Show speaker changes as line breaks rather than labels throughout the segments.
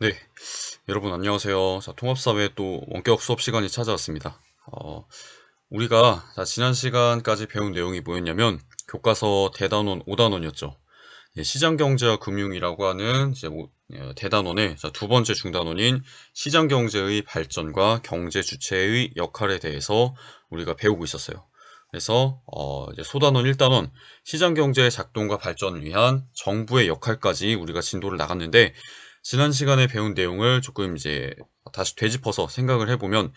네, 여러분 안녕하세요. 자, 통합사회 또 원격 수업 시간이 찾아왔습니다. 우리가 지난 시간까지 배운 내용이 뭐였냐면 교과서 대단원 5단원이었죠. 시장경제와 금융이라고 하는 이제 대단원의 두 번째 중단원인 시장경제의 발전과 경제 주체의 역할에 대해서 우리가 배우고 있었어요. 그래서 이제 소단원 1단원 시장경제의 작동과 발전을 위한 정부의 역할까지 우리가 진도를 나갔는데, 지난 시간에 배운 내용을 조금 이제 다시 되짚어서 생각을 해보면,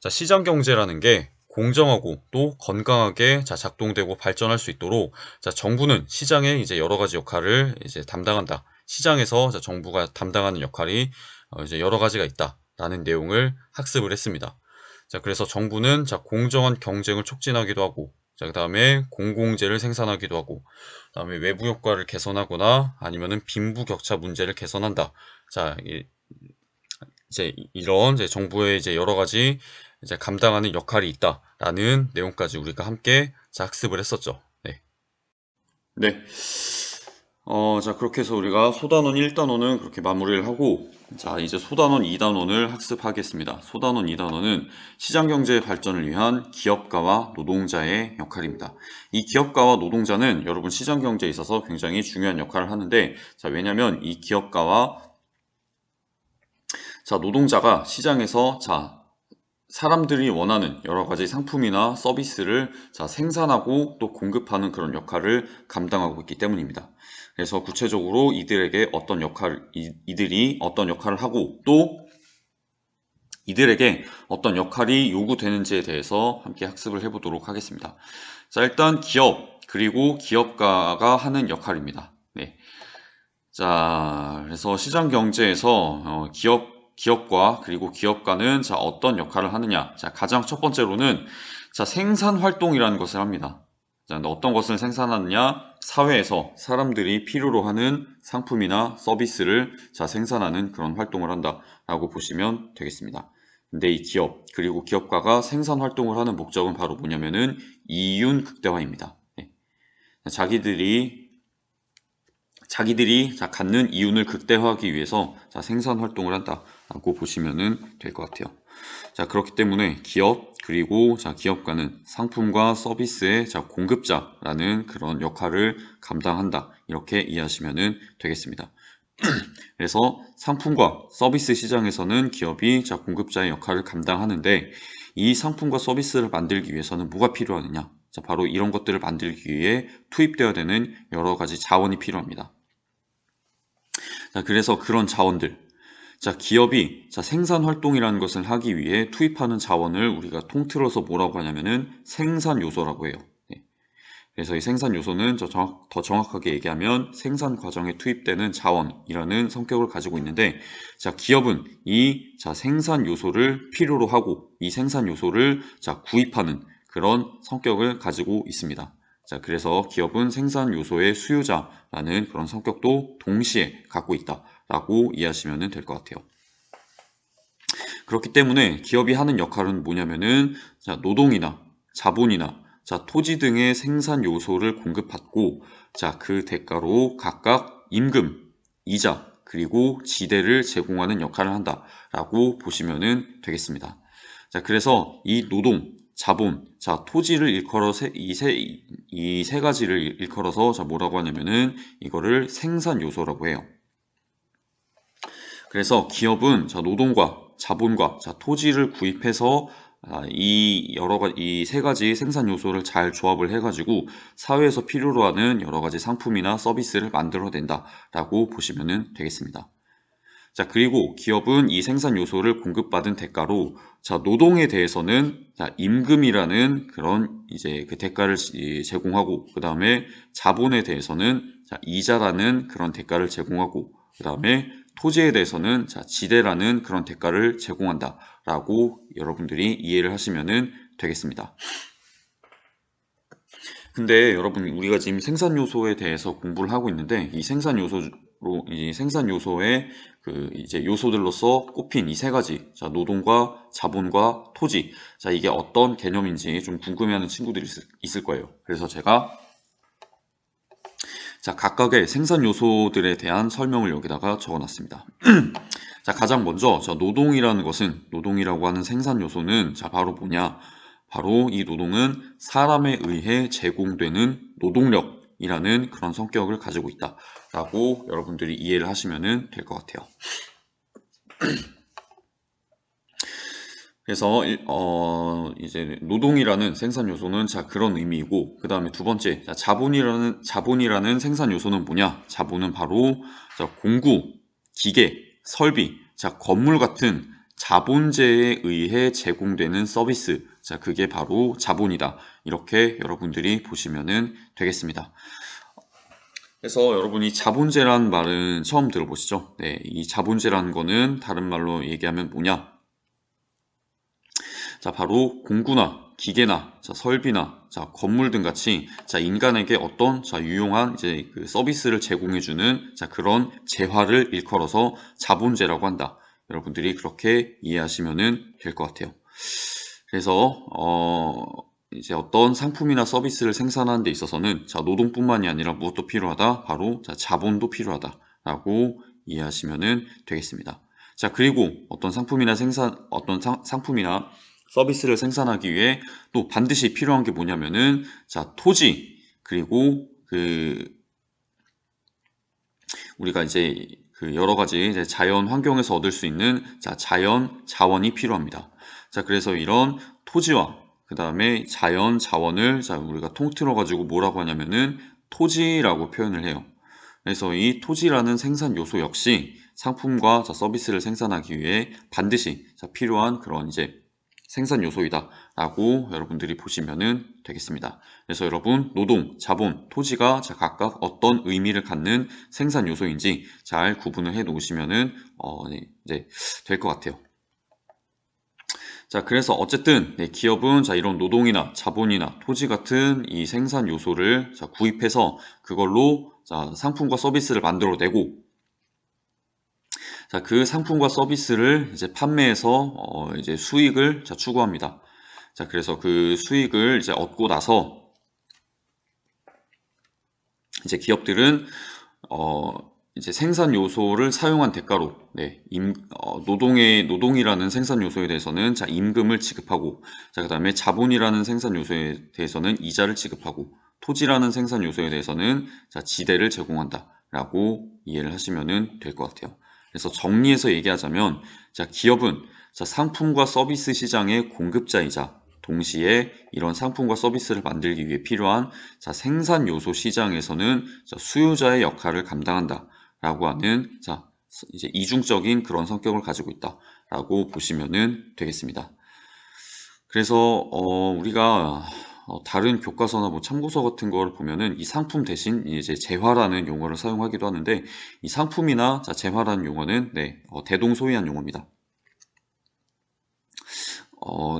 시장경제라는 게 공정하고 또 건강하게 작동되고 발전할 수 있도록 정부는 시장의 이제 여러 가지 역할을 이제 담당한다. 시장에서 정부가 담당하는 역할이 이제 여러 가지가 있다라는 내용을 학습을 했습니다. 그래서 정부는 공정한 경쟁을 촉진하기도 하고, 그다음에 공공재를 생산하기도 하고, 그다음에 외부 효과를 개선하거나 아니면은 빈부격차 문제를 개선한다. 이제 이런 이제 정부의 이제 여러 가지 이제 감당하는 역할이 있다라는 내용까지 우리가 함께 학습을 했었죠. 네. 네. 그렇게 해서 우리가 소단원 1단원은 그렇게 마무리를 하고, 이제 소단원 2단원을 학습하겠습니다. 소단원 2단원은 시장경제 발전을 위한 기업가와 노동자의 역할입니다. 이 기업가와 노동자는 여러분 시장경제에 있어서 굉장히 중요한 역할을 하는데, 왜냐면 이 기업가와 노동자가 시장에서 사람들이 원하는 여러 가지 상품이나 서비스를 생산하고 또 공급하는 그런 역할을 감당하고 있기 때문입니다. 그래서 구체적으로 이들이 어떤 역할을 하고 또 이들에게 어떤 역할이 요구되는지에 대해서 함께 학습을 해보도록 하겠습니다. 일단 기업 그리고 기업가가 하는 역할입니다. 네. 그래서 시장 경제에서 기업과 그리고 기업가는 어떤 역할을 하느냐. 가장 첫 번째로는 생산 활동이라는 것을 합니다. 어떤 것을 생산하느냐? 사회에서 사람들이 필요로 하는 상품이나 서비스를 생산하는 그런 활동을 한다라고 보시면 되겠습니다. 근데 이 기업 그리고 기업가가 생산 활동을 하는 목적은 바로 뭐냐면은 이윤 극대화입니다. 네. 자기들이 갖는 이윤을 극대화하기 위해서 생산 활동을 한다라고 보시면 될 것 같아요. 그렇기 때문에 기업 그리고 기업가는 상품과 서비스의 공급자라는 그런 역할을 감당한다, 이렇게 이해하시면 되겠습니다. 그래서 상품과 서비스 시장에서는 기업이 공급자의 역할을 감당하는데, 이 상품과 서비스를 만들기 위해서는 뭐가 필요하느냐? 바로 이런 것들을 만들기 위해 투입되어야 되는 여러 가지 자원이 필요합니다. 그래서 그런 자원들, 기업이 생산 활동이라는 것을 하기 위해 투입하는 자원을 우리가 통틀어서 뭐라고 하냐면은 생산 요소라고 해요. 네. 그래서 이 생산 요소는 더 정확하게 얘기하면 생산 과정에 투입되는 자원이라는 성격을 가지고 있는데, 기업은 이 생산 요소를 필요로 하고 이 생산 요소를 구입하는 그런 성격을 가지고 있습니다. 그래서 기업은 생산 요소의 수요자라는 그런 성격도 동시에 갖고 있다라고 이해하시면 될 것 같아요. 그렇기 때문에 기업이 하는 역할은 뭐냐면은 노동이나 자본이나 토지 등의 생산 요소를 공급받고, 그 대가로 각각 임금, 이자, 그리고 지대를 제공하는 역할을 한다라고 보시면 되겠습니다. 그래서 이 노동, 자본, 토지를 일컬어서 이 세 가지를 일컬어서 뭐라고 하냐면은 이거를 생산 요소라고 해요. 그래서 기업은 노동과 자본과 토지를 구입해서 이 세 가지 생산 요소를 잘 조합을 해가지고 사회에서 필요로 하는 여러 가지 상품이나 서비스를 만들어낸다라고 보시면 되겠습니다. 그리고 기업은 이 생산 요소를 공급받은 대가로 노동에 대해서는 임금이라는 그런 이제 그 대가를 제공하고, 그 다음에 자본에 대해서는 이자라는 그런 대가를 제공하고, 그 다음에 토지에 대해서는 지대라는 그런 대가를 제공한다라고 여러분들이 이해를 하시면 되겠습니다. 근데 여러분, 우리가 지금 생산 요소에 대해서 공부를 하고 있는데, 이 생산 요소의 그 이제 요소들로서 꼽힌 이 세 가지, 노동과 자본과 토지, 이게 어떤 개념인지 좀 궁금해하는 친구들이 있을 거예요. 그래서 제가 각각의 생산 요소들에 대한 설명을 여기다가 적어놨습니다. 자, 가장 먼저 노동이라는 것은, 노동이라고 하는 생산 요소는 바로 뭐냐? 바로 이 노동은 사람에 의해 제공되는 노동력이라는 그런 성격을 가지고 있다라고 여러분들이 이해를 하시면 될 것 같아요. 그래서 이제 노동이라는 생산 요소는 그런 의미이고, 그 다음에 두 번째, 자본이라는 생산 요소는 뭐냐? 자본은 바로 공구, 기계, 설비, 건물 같은 자본재에 의해 제공되는 서비스, 그게 바로 자본이다. 이렇게 여러분들이 보시면 되겠습니다. 그래서 여러분이 자본재라는 말은 처음 들어보시죠? 네, 이 자본재라는 거는 다른 말로 얘기하면 뭐냐? 바로 공구나 기계나 설비나 건물 등 같이 인간에게 어떤 유용한 이제 그 서비스를 제공해주는 그런 재화를 일컬어서 자본재라고 한다. 여러분들이 그렇게 이해하시면 될 것 같아요. 그래서 이제 어떤 상품이나 서비스를 생산하는 데 있어서는 노동뿐만이 아니라 무엇도 필요하다? 바로 자본도 필요하다라고 이해하시면 되겠습니다. 그리고 어떤 상품이나 상품이나 서비스를 생산하기 위해 또 반드시 필요한 게 뭐냐면은 토지, 그리고 우리가 이제 여러 가지 이제 자연 환경에서 얻을 수 있는 자연 자원이 필요합니다. 그래서 이런 토지와 그 다음에 자연 자원을 우리가 통틀어 가지고 뭐라고 하냐면은 토지라고 표현을 해요. 그래서 이 토지라는 생산 요소 역시 상품과 서비스를 생산하기 위해 반드시 필요한 그런 이제 생산 요소이다 라고 여러분들이 보시면 되겠습니다. 그래서 여러분, 노동, 자본, 토지가 각각 어떤 의미를 갖는 생산 요소인지 잘 구분을 해 놓으시면 네, 될 것 같아요. 그래서 어쨌든 기업은 이런 노동이나 자본이나 토지 같은 이 생산 요소를 구입해서 그걸로 상품과 서비스를 만들어내고, 그 상품과 서비스를 이제 판매해서 이제 수익을 추구합니다. 그래서 그 수익을 이제 얻고 나서 이제 기업들은 이제 생산 요소를 사용한 대가로 노동이라는 생산 요소에 대해서는 임금을 지급하고, 그다음에 자본이라는 생산 요소에 대해서는 이자를 지급하고, 토지라는 생산 요소에 대해서는 지대를 제공한다라고 이해를 하시면 될 것 같아요. 그래서 정리해서 얘기하자면 기업은 상품과 서비스 시장의 공급자이자 동시에 이런 상품과 서비스를 만들기 위해 필요한 생산 요소 시장에서는 수요자의 역할을 감당한다 라고 하는 이제 이중적인 그런 성격을 가지고 있다 라고 보시면 되겠습니다. 그래서 우리가 다른 교과서나 뭐 참고서 같은 걸 보면은 이 상품 대신 이제 재화라는 용어를 사용하기도 하는데, 이 상품이나 재화라는 용어는 대동소이한 용어입니다.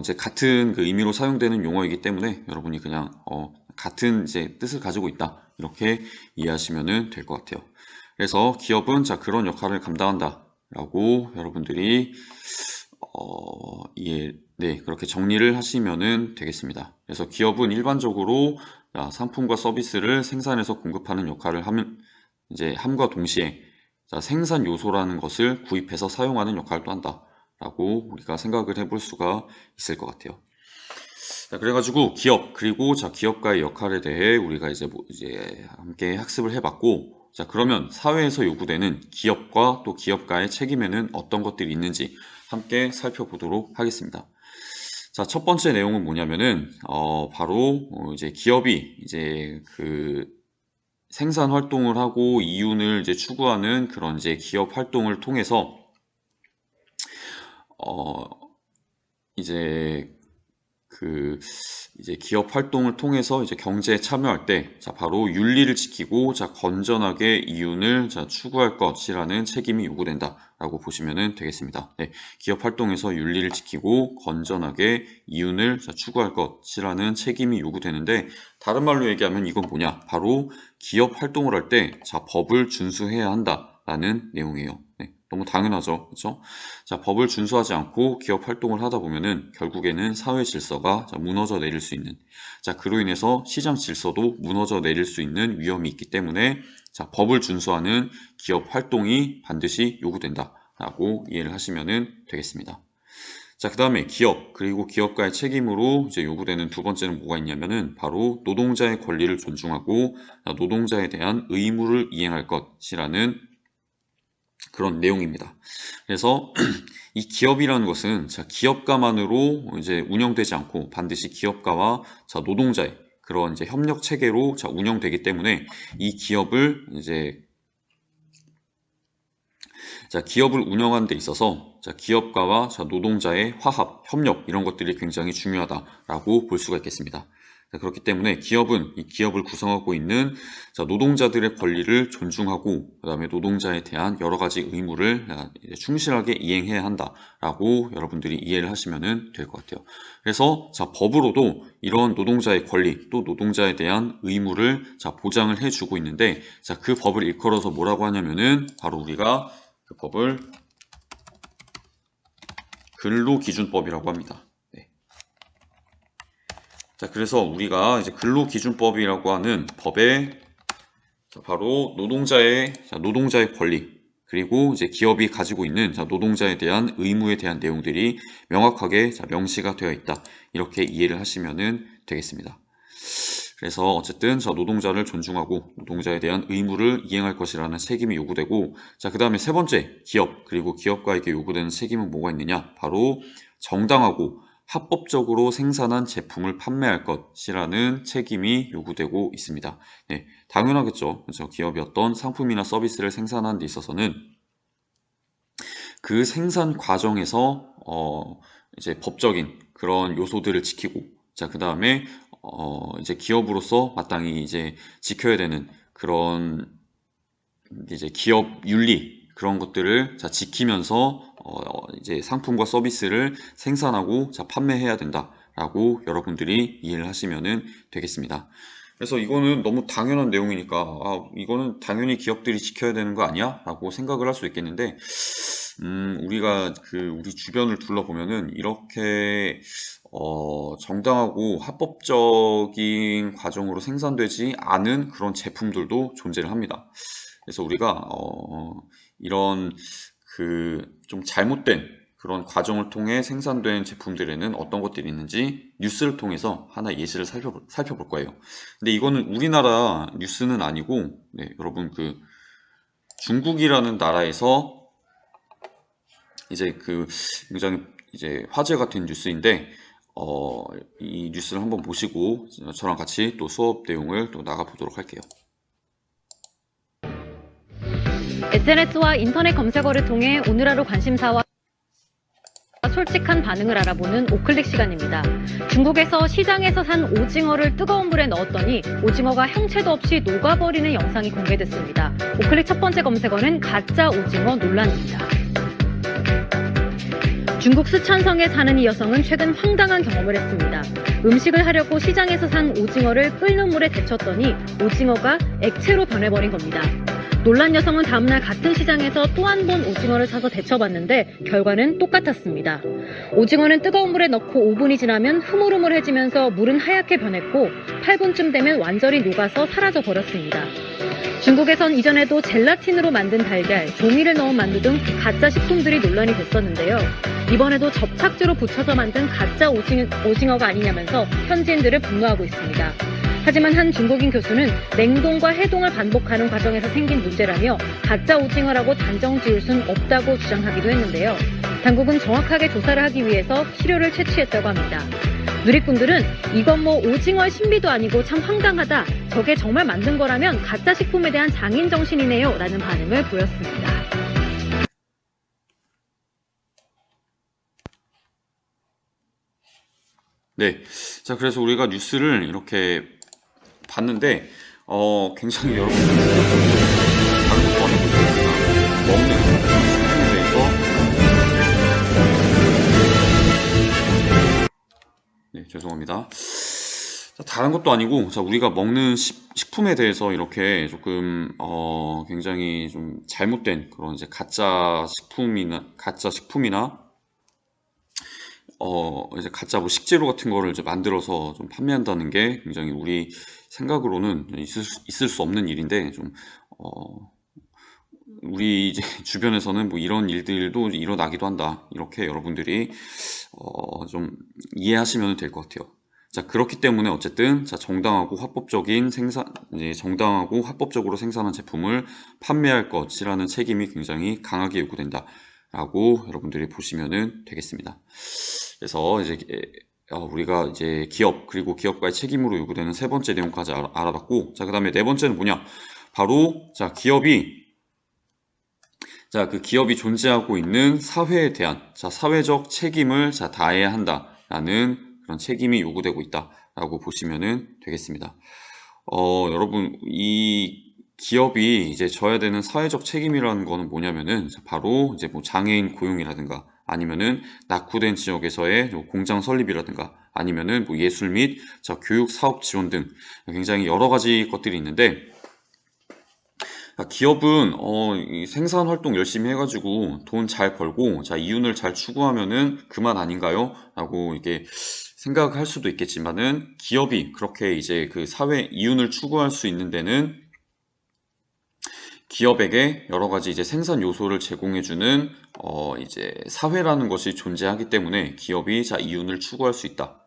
이제 같은 그 의미로 사용되는 용어이기 때문에 여러분이 그냥 같은 이제 뜻을 가지고 있다 이렇게 이해하시면 될 것 같아요. 그래서 기업은 그런 역할을 감당한다 라고 여러분들이 그렇게 정리를 하시면 되겠습니다. 그래서 기업은 일반적으로 상품과 서비스를 생산해서 공급하는 역할을 함과 동시에 생산 요소라는 것을 구입해서 사용하는 역할도 한다 라고 우리가 생각을 해볼 수가 있을 것 같아요. 그래가지고 기업, 그리고 기업가의 역할에 대해 우리가 이제 함께 학습을 해봤고, 그러면 사회에서 요구되는 기업과 또 기업가의 책임에는 어떤 것들이 있는지 함께 살펴보도록 하겠습니다. 첫 번째 내용은 뭐냐면은 바로 이제 기업이 이제 그 생산 활동을 하고 이윤을 이제 추구하는 그런 이제 기업 활동을 통해서 이제 기업 활동을 통해서 이제 경제에 참여할 때 바로 윤리를 지키고 건전하게 이윤을 추구할 것이라는 책임이 요구된다라고 보시면 되겠습니다. 기업 활동에서 윤리를 지키고 건전하게 이윤을 추구할 것이라는 책임이 요구되는데, 다른 말로 얘기하면 이건 뭐냐? 바로 기업 활동을 할 때 법을 준수해야 한다라는 내용이에요. 너무 당연하죠. 그렇죠? 법을 준수하지 않고 기업 활동을 하다 보면은 결국에는 사회 질서가 무너져 내릴 수 있는, 그로 인해서 시장 질서도 무너져 내릴 수 있는 위험이 있기 때문에 법을 준수하는 기업 활동이 반드시 요구된다 라고 이해를 하시면 되겠습니다. 자, 그 다음에 기업, 그리고 기업가의 책임으로 이제 요구되는 두 번째는 뭐가 있냐면은 바로 노동자의 권리를 존중하고 노동자에 대한 의무를 이행할 것이라는 그런 내용입니다. 그래서 이 기업이라는 것은 기업가만으로 이제 운영되지 않고 반드시 기업가와 노동자의 그런 이제 협력 체계로 운영되기 때문에 이 기업을 이제 기업을 운영하는 데 있어서 기업가와 노동자의 화합, 협력 이런 것들이 굉장히 중요하다라고 볼 수가 있겠습니다. 그렇기 때문에 기업은 이 기업을 구성하고 있는 노동자들의 권리를 존중하고 그 다음에 노동자에 대한 여러 가지 의무를 충실하게 이행해야 한다라고 여러분들이 이해를 하시면 될 것 같아요. 그래서 법으로도 이런 노동자의 권리 또 노동자에 대한 의무를 보장을 해주고 있는데 그 법을 일컬어서 뭐라고 하냐면은 바로 우리가 그 법을 근로기준법이라고 합니다. 네. 자, 그래서 우리가 이제 근로기준법이라고 하는 법에 바로 노동자의 권리 그리고 이제 기업이 가지고 있는 노동자에 대한 의무에 대한 내용들이 명확하게 명시가 되어 있다. 이렇게 이해를 하시면 되겠습니다. 그래서 어쨌든 노동자를 존중하고 노동자에 대한 의무를 이행할 것이라는 책임이 요구되고 그 다음에 세 번째 기업 그리고 기업가에게 요구되는 책임은 뭐가 있느냐 바로 정당하고 합법적으로 생산한 제품을 판매할 것이라는 책임이 요구되고 있습니다. 네, 당연하겠죠. 그렇죠? 기업이 어떤 상품이나 서비스를 생산하는 데 있어서는 그 생산 과정에서 이제 법적인 그런 요소들을 지키고 그 다음에 이제 기업으로서 마땅히 이제 지켜야 되는 그런 이제 기업 윤리 그런 것들을 지키면서 이제 상품과 서비스를 생산하고 판매해야 된다라고 여러분들이 이해를 하시면 되겠습니다. 그래서 이거는 너무 당연한 내용이니까 이거는 당연히 기업들이 지켜야 되는 거 아니야? 라고 생각을 할 수 있겠는데 우리가 우리 주변을 둘러보면은 이렇게 정당하고 합법적인 과정으로 생산되지 않은 그런 제품들도 존재를 합니다. 그래서 우리가 이런 좀 잘못된 그런 과정을 통해 생산된 제품들에는 어떤 것들이 있는지 뉴스를 통해서 하나 예시를 살펴볼 거예요. 근데 이거는 우리나라 뉴스는 아니고 네, 여러분 중국이라는 나라에서 이제 굉장히 이제 화제가 된 뉴스인데 이 뉴스를 한번 보시고 저랑 같이 또 수업 내용을 또 나가보도록 할게요.
SNS와 인터넷 검색어를 통해 오늘 하루 관심사와 솔직한 반응을 알아보는 오클릭 시간입니다. 중국에서 시장에서 산 오징어를 뜨거운 물에 넣었더니 오징어가 형체도 없이 녹아버리는 영상이 공개됐습니다. 오클릭 첫 번째 검색어는 가짜 오징어 논란입니다. 중국 쓰촨성에 사는 이 여성은 최근 황당한 경험을 했습니다. 음식을 하려고 시장에서 산 오징어를 끓는 물에 데쳤더니 오징어가 액체로 변해버린 겁니다. 놀란 여성은 다음날 같은 시장에서 또 한 번 오징어를 사서 데쳐봤는데 결과는 똑같았습니다. 오징어는 뜨거운 물에 넣고 5분이 지나면 흐물흐물해지면서 물은 하얗게 변했고 8분쯤 되면 완전히 녹아서 사라져 버렸습니다. 중국에선 이전에도 젤라틴으로 만든 달걀, 종이를 넣은 만두 등 가짜 식품들이 논란이 됐었는데요. 이번에도 접착제로 붙여서 만든 가짜 오징어가 아니냐면서 현지인들을 분노하고 있습니다. 하지만 한 중국인 교수는 냉동과 해동을 반복하는 과정에서 생긴 문제라며 가짜 오징어라고 단정 지을 순 없다고 주장하기도 했는데요. 당국은 정확하게 조사를 하기 위해서 시료를 채취했다고 합니다. 누리꾼들은 이건 뭐 오징어의 신비도 아니고 참 황당하다. 저게 정말 만든 거라면 가짜 식품에 대한 장인정신이네요. 라는 반응을 보였습니다.
네. 자, 그래서 우리가 뉴스를 이렇게 봤는데, 굉장히 여러분들 다른 것도 안 해보고 있습니다. 먹는 식품에 대해서. 네, 죄송합니다. 자, 다른 것도 아니고, 우리가 먹는 식품에 대해서 이렇게 조금, 굉장히 좀 잘못된 그런 이제 가짜 식품이나, 이제 가짜 뭐 식재료 같은 거를 이제 만들어서 좀 판매한다는 게 굉장히 우리 생각으로는 있을 수 없는 일인데 우리 이제 주변에서는 뭐 이런 일들도 일어나기도 한다. 이렇게 여러분들이 좀 이해하시면 될 것 같아요. 자, 그렇기 때문에 어쨌든 자, 정당하고 합법적으로 생산한 제품을 판매할 것이라는 책임이 굉장히 강하게 요구된다라고 여러분들이 보시면 되겠습니다. 그래서 이제 우리가 이제 기업 그리고 기업가의 책임으로 요구되는 세 번째 내용까지 알아봤고, 자, 그다음에 네 번째는 뭐냐? 바로 자, 그 기업이 존재하고 있는 사회에 대한 사회적 책임을 다해야 한다라는 그런 책임이 요구되고 있다라고 보시면 되겠습니다. 여러분, 이 기업이 이제 져야 되는 사회적 책임이라는 거는 뭐냐면은 바로 이제 뭐 장애인 고용이라든가 아니면은 낙후된 지역에서의 공장 설립이라든가 아니면은 뭐 예술 및 교육 사업 지원 등 굉장히 여러 가지 것들이 있는데, 기업은 이 생산 활동 열심히 해가지고 돈 잘 벌고 이윤을 잘 추구하면은 그만 아닌가요? 라고 이게 생각할 수도 있겠지만은, 기업이 그렇게 이제 그 사회 이윤을 추구할 수 있는 데는 기업에게 여러 가지 이제 생산 요소를 제공해주는 이제 사회라는 것이 존재하기 때문에 기업이 이윤을 추구할 수 있다.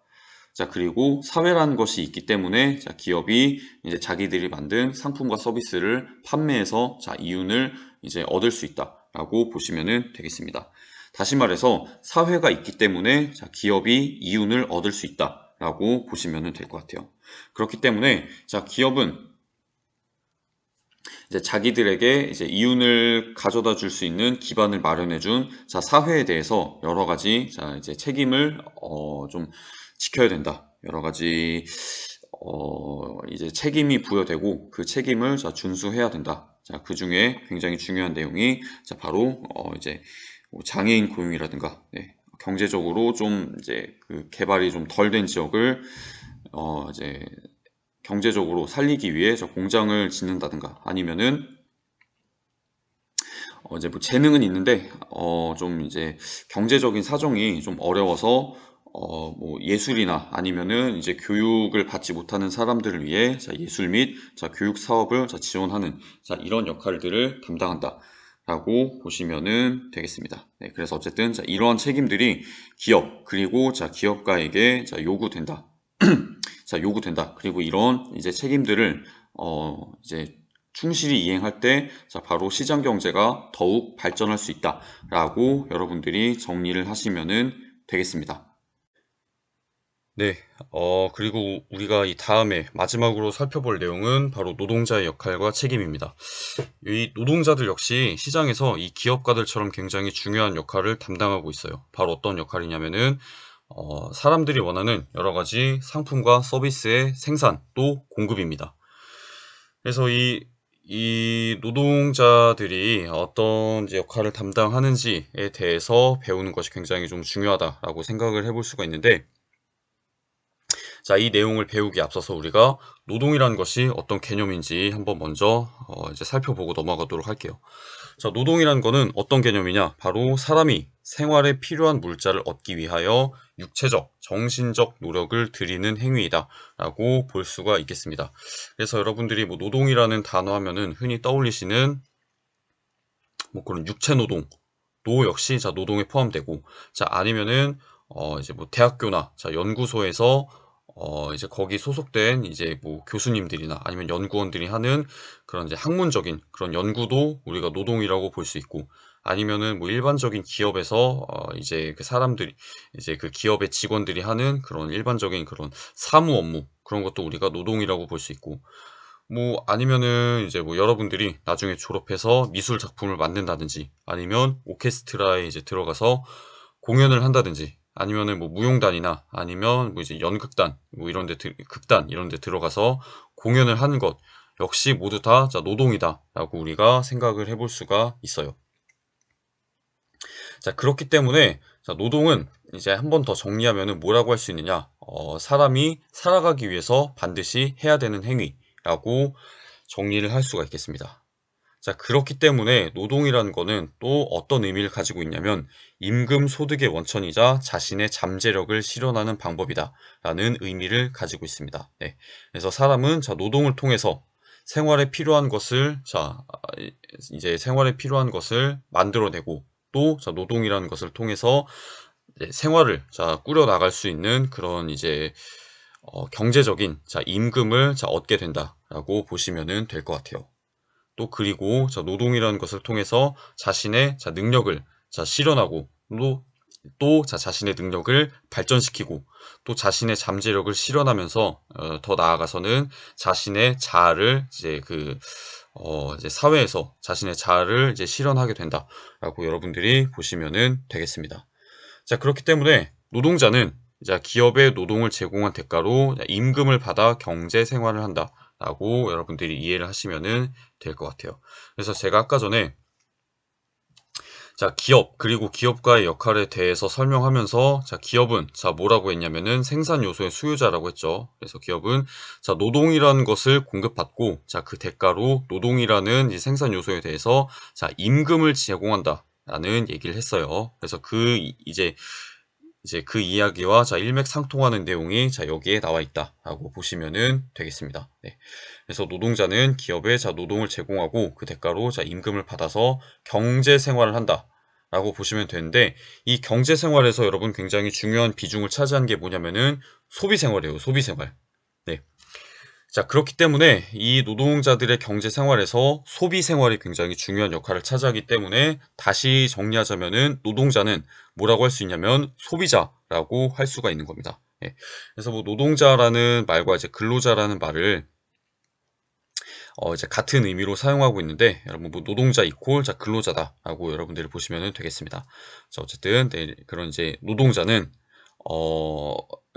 자, 그리고 사회라는 것이 있기 때문에 기업이 이제 자기들이 만든 상품과 서비스를 판매해서 이윤을 이제 얻을 수 있다라고 보시면 되겠습니다. 다시 말해서 사회가 있기 때문에 기업이 이윤을 얻을 수 있다라고 보시면 될 것 같아요. 그렇기 때문에 기업은 이제 자기들에게 이제 이윤을 가져다 줄 수 있는 기반을 마련해 준 사회에 대해서 여러 가지 이제 책임을 좀 지켜야 된다. 여러 가지 이제 책임이 부여되고 그 책임을 준수해야 된다. 그 중에 굉장히 중요한 내용이 바로 이제 뭐 장애인 고용이라든가, 네, 경제적으로 좀 이제 그 개발이 좀 덜 된 지역을 이제 경제적으로 살리기 위해 공장을 짓는다든가 아니면은 이제 뭐 재능은 있는데 좀 이제 경제적인 사정이 좀 어려워서 뭐 예술이나 아니면은 이제 교육을 받지 못하는 사람들을 위해 예술 및 교육 사업을 지원하는 이런 역할들을 담당한다 라고 보시면은 되겠습니다. 네, 그래서 어쨌든 이러한 책임들이 기업 그리고 기업가에게 요구된다. 요구된다. 그리고 이런 이제 책임들을 이제 충실히 이행할 때 바로 시장 경제가 더욱 발전할 수 있다라고 여러분들이 정리를 하시면은 되겠습니다. 네, 그리고 우리가 이 다음에 마지막으로 살펴볼 내용은 바로 노동자의 역할과 책임입니다. 이 노동자들 역시 시장에서 이 기업가들처럼 굉장히 중요한 역할을 담당하고 있어요. 바로 어떤 역할이냐면은 사람들이 원하는 여러 가지 상품과 서비스의 생산 또 공급입니다. 그래서 이 노동자들이 어떤 이제 역할을 담당하는지에 대해서 배우는 것이 굉장히 좀 중요하다라고 생각을 해볼 수가 있는데, 자, 이 내용을 배우기 앞서서 우리가 노동이라는 것이 어떤 개념인지 한번 먼저 이제 살펴보고 넘어가도록 할게요. 자, 노동이라는 것은 어떤 개념이냐? 바로 사람이 생활에 필요한 물자를 얻기 위하여 육체적, 정신적 노력을 들이는 행위이다 라고 볼 수가 있겠습니다. 그래서 여러분들이 뭐 노동이라는 단어 하면은 흔히 떠올리시는 뭐 그런 육체 노동도 역시 노동에 포함되고, 아니면은 이제 뭐 대학교나 연구소에서 이제 거기 소속된 이제 뭐 교수님들이나 아니면 연구원들이 하는 그런 이제 학문적인 그런 연구도 우리가 노동이라고 볼 수 있고, 아니면은 뭐 일반적인 기업에서 이제 그 사람들이 이제 그 기업의 직원들이 하는 그런 일반적인 그런 사무 업무, 그런 것도 우리가 노동이라고 볼 수 있고, 뭐 아니면은 이제 뭐 여러분들이 나중에 졸업해서 미술 작품을 만든다든지 아니면 오케스트라에 이제 들어가서 공연을 한다든지 아니면은 뭐 무용단이나 아니면 뭐 이제 연극단 뭐 이런 데 극단 이런 데 들어가서 공연을 하는 것 역시 모두 다 노동이다라고 우리가 생각을 해볼 수가 있어요. 자, 그렇기 때문에 노동은 이제 한 번 더 정리하면은 뭐라고 할 수 있느냐? 사람이 살아가기 위해서 반드시 해야 되는 행위라고 정리를 할 수가 있겠습니다. 자, 그렇기 때문에 노동이라는 거는 또 어떤 의미를 가지고 있냐면 임금 소득의 원천이자 자신의 잠재력을 실현하는 방법이다 라는 의미를 가지고 있습니다. 네. 그래서 사람은 노동을 통해서 생활에 필요한 것을 이제 생활에 필요한 것을 만들어내고 또 노동이라는 것을 통해서 이제 생활을 꾸려 나갈 수 있는 그런 이제 경제적인 임금을 얻게 된다라고 보시면은 될 것 같아요. 또 그리고 노동이라는 것을 통해서 자신의 능력을 실현하고 또 자신의 능력을 발전시키고 또 자신의 잠재력을 실현하면서 더 나아가서는 자신의 자아를 이제 사회에서 자신의 자아를 이제 실현하게 된다라고 여러분들이 보시면은 되겠습니다. 그렇기 때문에 노동자는 기업에 노동을 제공한 대가로 임금을 받아 경제 생활을 한다라고 여러분들이 이해를 하시면은 될 것 같아요. 그래서 제가 아까 전에 기업 그리고 기업가의 역할에 대해서 설명하면서 기업은 뭐라고 했냐면은 생산 요소의 수요자라고 했죠. 그래서 기업은 노동이라는 것을 공급받고 그 대가로 노동이라는 이 생산 요소에 대해서 임금을 제공한다라는 얘기를 했어요. 그래서 이제 그 이야기와 일맥상통하는 내용이 여기에 나와 있다라고 보시면은 되겠습니다. 네. 그래서 노동자는 기업에 노동을 제공하고 그 대가로 임금을 받아서 경제 생활을 한다라고 보시면 되는데, 이 경제 생활에서 여러분 굉장히 중요한 비중을 차지하는 게 뭐냐면은 소비 생활이에요. 소비 생활. 네. 그렇기 때문에 이 노동자들의 경제 생활에서 소비 생활이 굉장히 중요한 역할을 차지하기 때문에 다시 정리하자면은 노동자는 뭐라고 할 수 있냐면 소비자라고 할 수가 있는 겁니다. 예. 그래서 뭐 노동자라는 말과 이제 근로자라는 말을 이제 같은 의미로 사용하고 있는데, 여러분 뭐 노동자 이퀄 근로자다라고 여러분들이 보시면 되겠습니다. 어쨌든 네, 그런 이제 노동자는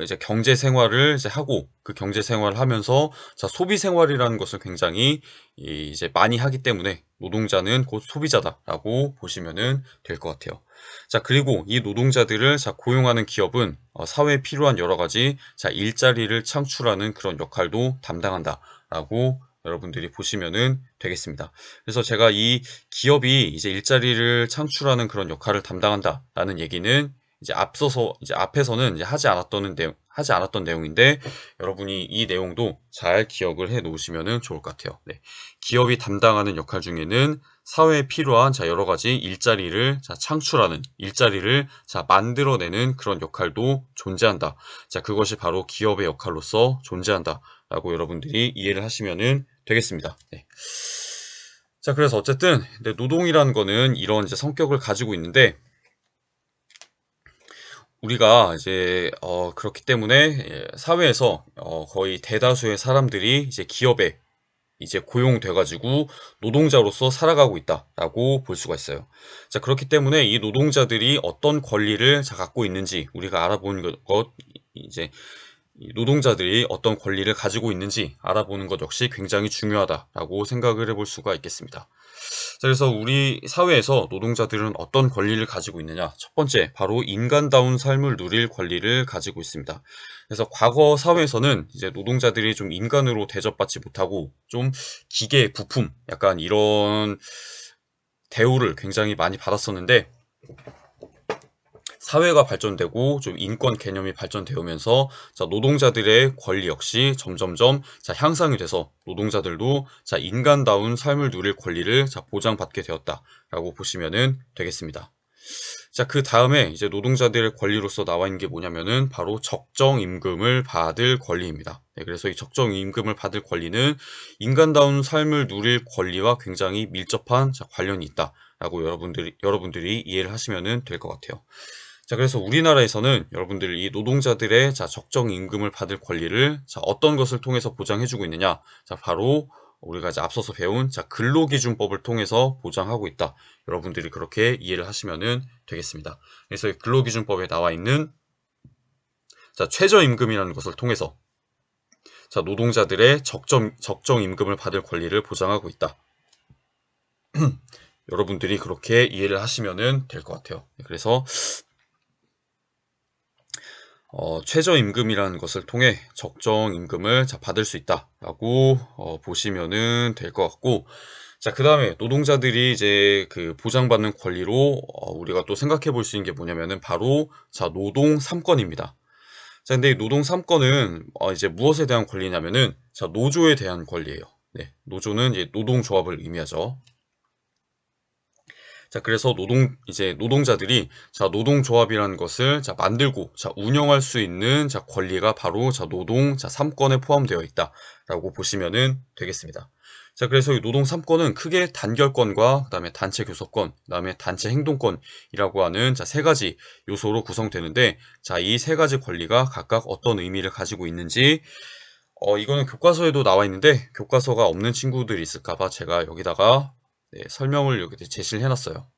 이제 경제 생활을 이제 하고 그 경제 생활을 하면서 소비 생활이라는 것을 굉장히 이제 많이 하기 때문에 노동자는 곧 소비자다라고 보시면은 될 것 같아요. 그리고 이 노동자들을 고용하는 기업은 사회에 필요한 여러 가지 일자리를 창출하는 그런 역할도 담당한다라고 여러분들이 보시면은 되겠습니다. 그래서 제가 이 기업이 이제 일자리를 창출하는 그런 역할을 담당한다라는 얘기는 이제 앞에서는 이제 하지 않았던 내용인데, 여러분이 이 내용도 잘 기억을 해 놓으시면은 좋을 것 같아요. 네. 기업이 담당하는 역할 중에는 사회에 필요한 여러 가지 일자리를 창출하는, 일자리를 만들어내는 그런 역할도 존재한다. 그것이 바로 기업의 역할로서 존재한다라고 여러분들이 이해를 하시면은 되겠습니다. 네. 그래서 어쨌든 노동이라는 거는 이런 이제 성격을 가지고 있는데, 우리가 이제 그렇기 때문에 사회에서 거의 대다수의 사람들이 이제 기업에 이제 고용돼 가지고 노동자로서 살아가고 있다라고 볼 수가 있어요. 그렇기 때문에 이 노동자들이 어떤 권리를 갖고 있는지 우리가 알아보는 것, 이제 이 노동자들이 어떤 권리를 가지고 있는지 알아보는 것 역시 굉장히 중요하다라고 생각을 해볼 수가 있겠습니다. 그래서 우리 사회에서 노동자들은 어떤 권리를 가지고 있느냐? 첫 번째, 바로 인간다운 삶을 누릴 권리를 가지고 있습니다. 그래서 과거 사회에서는 이제 노동자들이 좀 인간으로 대접받지 못하고 좀 기계, 부품, 약간 이런 대우를 굉장히 많이 받았었는데, 사회가 발전되고 좀 인권 개념이 발전되면서 노동자들의 권리 역시 점점점 향상이 돼서 노동자들도 인간다운 삶을 누릴 권리를 보장받게 되었다라고 보시면은 되겠습니다. 그 다음에 이제 노동자들의 권리로서 나와 있는 게 뭐냐면은 바로 적정 임금을 받을 권리입니다. 네, 그래서 이 적정 임금을 받을 권리는 인간다운 삶을 누릴 권리와 굉장히 밀접한 관련이 있다라고 여러분들이 이해를 하시면은 될 것 같아요. 그래서 우리나라에서는 여러분들 이 노동자들의 적정 임금을 받을 권리를 어떤 것을 통해서 보장해주고 있느냐? 바로 우리가 이제 앞서서 배운 근로기준법을 통해서 보장하고 있다. 여러분들이 그렇게 이해를 하시면은 되겠습니다. 그래서 이 근로기준법에 나와 있는 최저임금이라는 것을 통해서 노동자들의 적정 임금을 받을 권리를 보장하고 있다. 여러분들이 그렇게 이해를 하시면은 될 것 같아요. 그래서 최저임금이라는 것을 통해 적정임금을 받을 수 있다라고 보시면은 될 것 같고, 그 다음에 노동자들이 이제 그 보장받는 권리로 우리가 또 생각해 볼 수 있는 게 뭐냐면은 바로 노동 3권입니다. 근데 이 노동 3권은 이제 무엇에 대한 권리냐면은 노조에 대한 권리예요. 네, 노조는 이제 노동조합을 의미하죠. 자, 그래서 노동자들이 노동조합이라는 것을 만들고 운영할 수 있는 권리가 바로 노동 3권에 포함되어 있다라고 보시면은 되겠습니다. 자, 그래서 이 노동 3권은 크게 단결권과 그다음에 단체 교섭권, 그다음에 단체 행동권이라고 하는 세 가지 요소로 구성되는데, 이 세 가지 권리가 각각 어떤 의미를 가지고 있는지 이거는 교과서에도 나와 있는데 교과서가 없는 친구들이 있을까봐 제가 여기다가 설명을 여기 제시를 해놨어요.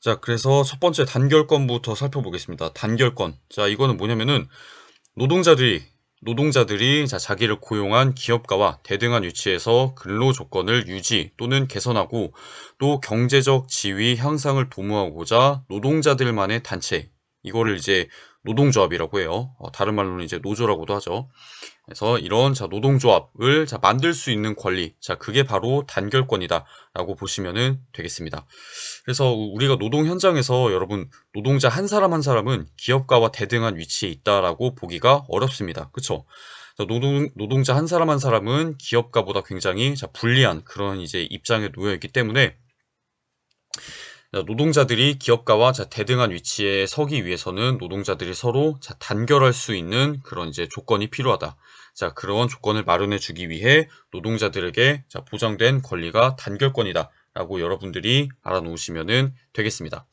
자, 그래서 첫 번째 단결권부터 살펴보겠습니다. 단결권. 자, 이거는 뭐냐면은 노동자들이 자기를 고용한 기업가와 대등한 위치에서 근로 조건을 유지 또는 개선하고 또 경제적 지위 향상을 도모하고자 노동자들만의 단체, 이거를 이제 노동조합이라고 해요. 다른 말로는 이제 노조라고도 하죠. 그래서 이런 노동조합을 만들 수 있는 권리, 그게 바로 단결권이다라고 보시면 되겠습니다. 그래서 우리가 노동 현장에서 여러분 노동자 한 사람 한 사람은 기업가와 대등한 위치에 있다라고 보기가 어렵습니다. 그렇죠? 노동자 한 사람 한 사람은 기업가보다 굉장히 불리한 그런 이제 입장에 놓여 있기 때문에 노동자들이 기업가와 대등한 위치에 서기 위해서는 노동자들이 서로 단결할 수 있는 그런 이제 조건이 필요하다. 그런 조건을 마련해 주기 위해 노동자들에게 보장된 권리가 단결권이다 라고 여러분들이 알아놓으시면 되겠습니다.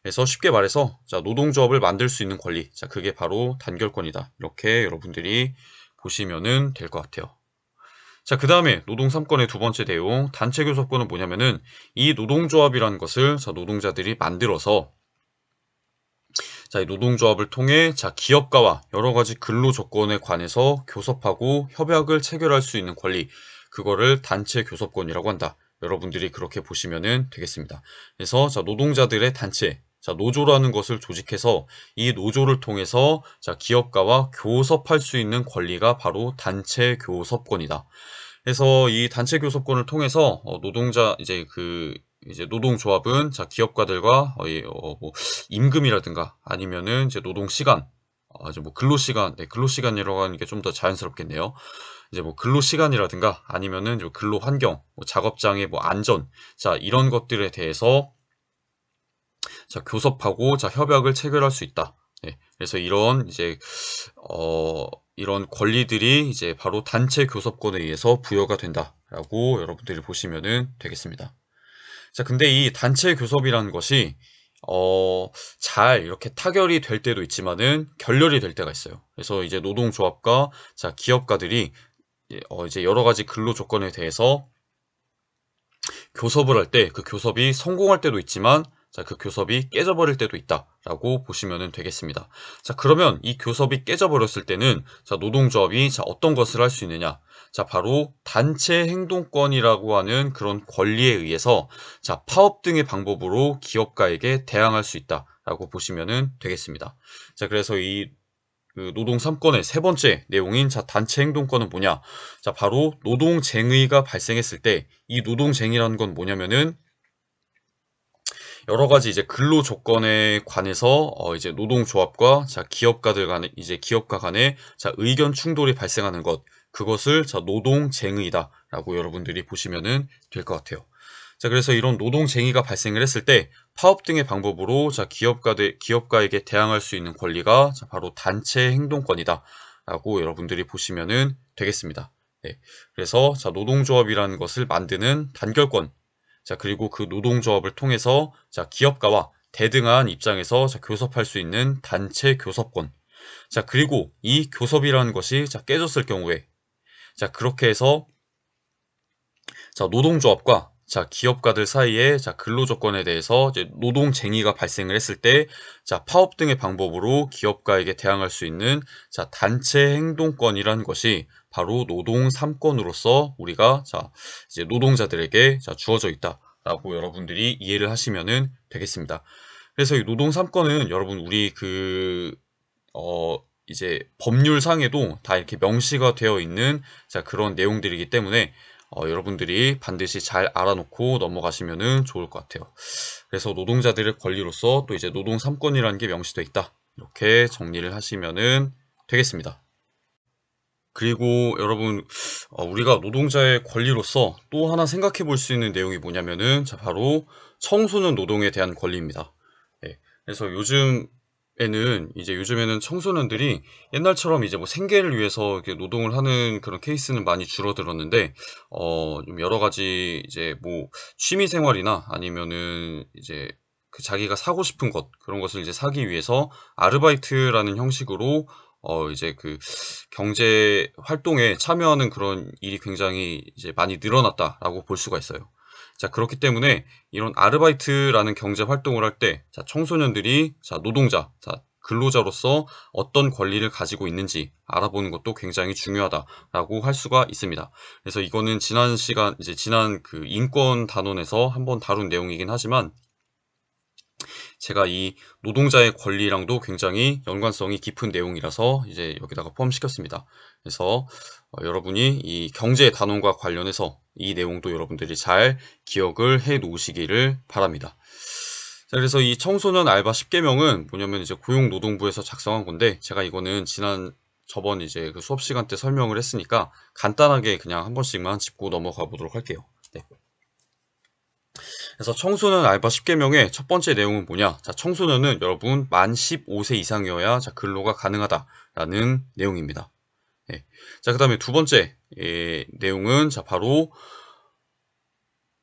그래서 쉽게 말해서 노동조합을 만들 수 있는 권리, 그게 바로 단결권이다. 이렇게 여러분들이 보시면 될 것 같아요. 자, 그 다음에 노동 3권의 두 번째 내용, 단체 교섭권은 뭐냐면은 이 노동조합이라는 것을 노동자들이 만들어서 이 노동조합을 통해 기업가와 여러 가지 근로 조건에 관해서 교섭하고 협약을 체결할 수 있는 권리, 그거를 단체 교섭권이라고 한다. 여러분들이 그렇게 보시면 되겠습니다. 그래서 노동자들의 단체, 노조라는 것을 조직해서 이 노조를 통해서 기업가와 교섭할 수 있는 권리가 바로 단체 교섭권이다. 그래서 이 단체 교섭권을 통해서 노동조합은 기업가들과 뭐 임금이라든가 아니면은 이제 노동 시간, 이제 뭐 근로 시간이라고 하는 게 좀 더 자연스럽겠네요. 이제 뭐 근로 시간이라든가 아니면은 근로 환경, 작업장의 안전, 이런 것들에 대해서 교섭하고 협약을 체결할 수 있다. 네, 그래서 이런 권리들이 이제 바로 단체 교섭권에 의해서 부여가 된다라고 여러분들이 보시면 되겠습니다. 자, 근데 이 단체 교섭이라는 것이 잘 이렇게 타결이 될 때도 있지만은 결렬이 될 때가 있어요. 그래서 이제 노동조합과 기업가들이 이제 여러 가지 근로 조건에 대해서 교섭을 할 때 그 교섭이 성공할 때도 있지만 그 교섭이 깨져버릴 때도 있다라고 보시면 되겠습니다. 자, 그러면 이 교섭이 깨져버렸을 때는 노동조합이 어떤 것을 할 수 있느냐? 바로 단체 행동권이라고 하는 그런 권리에 의해서 파업 등의 방법으로 기업가에게 대항할 수 있다라고 보시면 되겠습니다. 자, 그래서 그 노동 3권의 세 번째 내용인 단체 행동권은 뭐냐? 바로 노동쟁의가 발생했을 때 이 노동쟁의라는 건 뭐냐면은 여러 가지 이제 근로 조건에 관해서 이제 노동조합과 기업가 간에 의견 충돌이 발생하는 것, 그것을 노동쟁의다라고 여러분들이 보시면 될 것 같아요. 자, 그래서 이런 노동쟁의가 발생을 했을 때 파업 등의 방법으로 기업가에게 대항할 수 있는 권리가 바로 단체 행동권이다라고 여러분들이 보시면 되겠습니다. 네, 그래서 노동조합이라는 것을 만드는 단결권, 그리고 그 노동조합을 통해서 기업가와 대등한 입장에서 교섭할 수 있는 단체 교섭권. 그리고 이 교섭이라는 것이 깨졌을 경우에 그렇게 해서 노동조합과 기업가들 사이에 근로 조건에 대해서 이제 노동쟁의가 발생을 했을 때 파업 등의 방법으로 기업가에게 대항할 수 있는 단체 행동권이라는 것이 바로 노동 3권으로서 우리가 이제 노동자들에게 주어져 있다라고 여러분들이 이해를 하시면 되겠습니다. 그래서 이 노동 3권은 여러분 우리 이제 법률상에도 다 이렇게 명시가 되어 있는 그런 내용들이기 때문에 여러분들이 반드시 잘 알아놓고 넘어가시면 좋을 것 같아요. 그래서 노동자들의 권리로서 또 이제 노동 3권이라는 게 명시되어 있다. 이렇게 정리를 하시면 되겠습니다. 그리고 여러분, 우리가 노동자의 권리로서 또 하나 생각해 볼 수 있는 내용이 뭐냐면은, 자, 바로 청소년 노동에 대한 권리입니다. 예, 그래서 요즘에는 청소년들이 옛날처럼 이제 뭐 생계를 위해서 이렇게 노동을 하는 그런 케이스는 많이 줄어들었는데, 좀 여러 가지 이제 뭐 취미 생활이나 아니면은 이제 그 자기가 사고 싶은 것, 그런 것을 이제 사기 위해서 아르바이트라는 형식으로 이제 그 경제 활동에 참여하는 그런 일이 굉장히 이제 많이 늘어났다라고 볼 수가 있어요. 자, 그렇기 때문에 이런 아르바이트라는 경제 활동을 할 때, 자, 청소년들이, 자, 노동자, 자, 근로자로서 어떤 권리를 가지고 있는지 알아보는 것도 굉장히 중요하다라고 할 수가 있습니다. 그래서 이거는 지난 그 인권 단원에서 한번 다룬 내용이긴 하지만, 제가 이 노동자의 권리랑도 굉장히 연관성이 깊은 내용이라서 이제 여기다가 포함시켰습니다. 그래서 여러분이 이 경제 단원과 관련해서 이 내용도 여러분들이 잘 기억을 해 놓으시기를 바랍니다. 자, 그래서 이 청소년 알바 10개명은 뭐냐면 이제 고용노동부에서 작성한 건데, 제가 이거는 저번 이제 그 수업 시간 때 설명을 했으니까 간단하게 그냥 한 번씩만 짚고 넘어가 보도록 할게요. 네. 그래서 청소년 알바 10개명의 첫 번째 내용은 뭐냐? 자, 청소년은 여러분 만 15세 이상이어야 자, 근로가 가능하다라는 내용입니다. 예. 자, 그 다음에 두 번째 내용은 자, 바로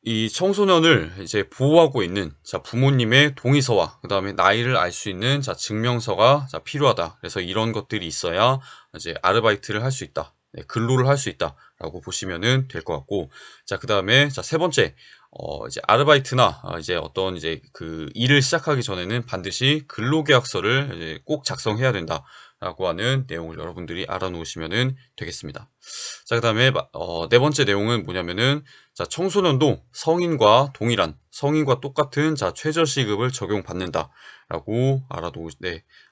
이 청소년을 이제 보호하고 있는 자, 부모님의 동의서와 그 다음에 나이를 알 수 있는 자, 증명서가 자, 필요하다. 그래서 이런 것들이 있어야 이제 아르바이트를 할 수 있다. 네, 근로를 할 수 있다라고 보시면은 될 것 같고, 자, 그 다음에 자, 세 번째, 이제 아르바이트나 이제 어떤 이제 그 일을 시작하기 전에는 반드시 근로계약서를 이제 꼭 작성해야 된다라고 하는 내용을 여러분들이 알아놓으시면은 되겠습니다. 자, 그 다음에 네 번째 내용은 뭐냐면은, 자, 청소년도 성인과 똑같은 자, 최저시급을 적용받는다라고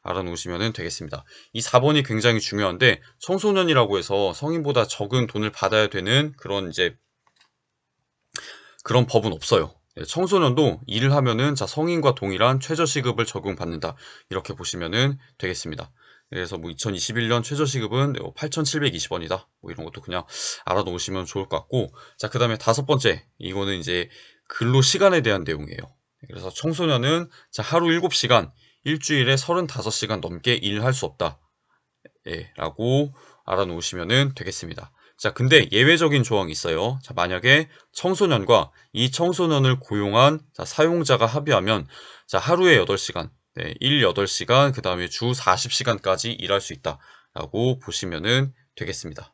알아놓으시면 되겠습니다. 이 4번이 굉장히 중요한데, 청소년이라고 해서 성인보다 적은 돈을 받아야 되는 그런 법은 없어요. 네, 청소년도 일을 하면은 자, 성인과 동일한 최저시급을 적용받는다. 이렇게 보시면은 되겠습니다. 그래서 뭐 2021년 최저시급은 8,720원이다. 뭐 이런 것도 그냥 알아놓으시면 좋을 것 같고, 자, 그 다음에 다섯 번째, 이거는 이제 근로 시간에 대한 내용이에요. 그래서 청소년은 자, 하루 7시간, 일주일에 35시간 넘게 일할 수 없다. 예, 라고 알아놓으시면 되겠습니다. 자, 근데 예외적인 조항이 있어요. 자, 만약에 청소년과 이 청소년을 고용한 자, 사용자가 합의하면 자, 하루에 8시간, 네, 일 8시간, 그 다음에 주 40시간까지 일할 수 있다라고 보시면 되겠습니다.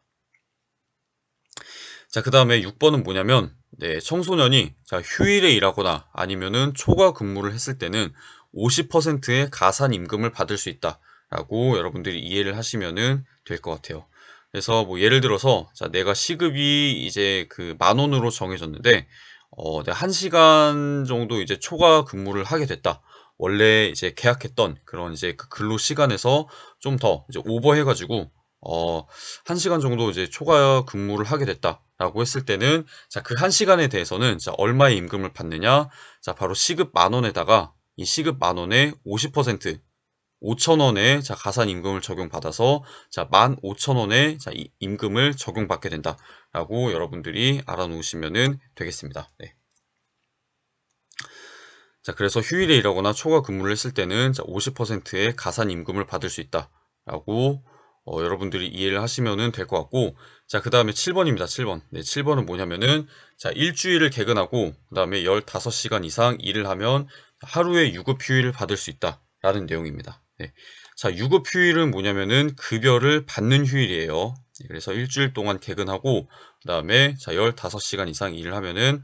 자, 그 다음에 6번은 뭐냐면, 네, 청소년이 자, 휴일에 일하거나 아니면은 초과 근무를 했을 때는 50%의 가산 임금을 받을 수 있다라고 여러분들이 이해를 하시면은 될 것 같아요. 그래서 뭐 예를 들어서 자, 내가 시급이 이제 그 10,000원으로 정해졌는데, 내가 1시간 정도 이제 초과 근무를 하게 됐다. 원래 이제 계약했던 그런 이제 그 근로 시간에서 좀 더 이제 오버해가지고 1시간 정도 이제 초과 근무를 하게 됐다라고 했을 때는, 자, 그 1시간에 대해서는 자, 얼마의 임금을 받느냐? 자, 바로 시급 10,000원에다가 이 시급 10,000원의 50%, 5,000원의 자, 가산 임금을 적용받아서 자, 15,000원의 자, 이 임금을 적용받게 된다라고 여러분들이 알아놓으시면 되겠습니다. 네. 자, 그래서 휴일에 일하거나 초과 근무를 했을 때는 자, 50%의 가산 임금을 받을 수 있다라고 여러분들이 이해를 하시면 될 것 같고, 자, 그 다음에 7번입니다. 7번. 네, 7번은 뭐냐면은, 자, 일주일을 개근하고, 그 다음에 15시간 이상 일을 하면 하루에 유급 휴일을 받을 수 있다라는 내용입니다. 네. 자, 유급 휴일은 뭐냐면은 급여를 받는 휴일이에요. 네, 그래서 일주일 동안 개근하고, 그 다음에 자, 15시간 이상 일을 하면은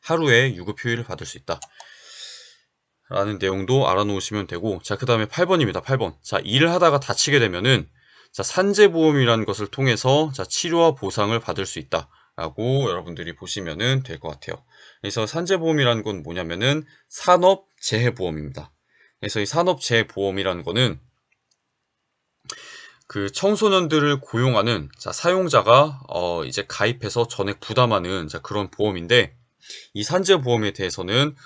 하루에 유급 휴일을 받을 수 있다. 라는 내용도 알아놓으시면 되고, 자, 그 다음에 8번입니다. 8번. 자, 일을 하다가 다치게 되면은, 자, 산재보험이라는 것을 통해서, 자, 치료와 보상을 받을 수 있다. 라고 여러분들이 보시면 될 것 같아요. 그래서 산재보험이라는 건 뭐냐면은, 산업재해보험입니다. 그래서 이 산업재해보험이라는 거는, 그 청소년들을 고용하는, 자, 사용자가, 이제 가입해서 전액 부담하는, 자, 그런 보험인데, 이 산재보험에 대해서는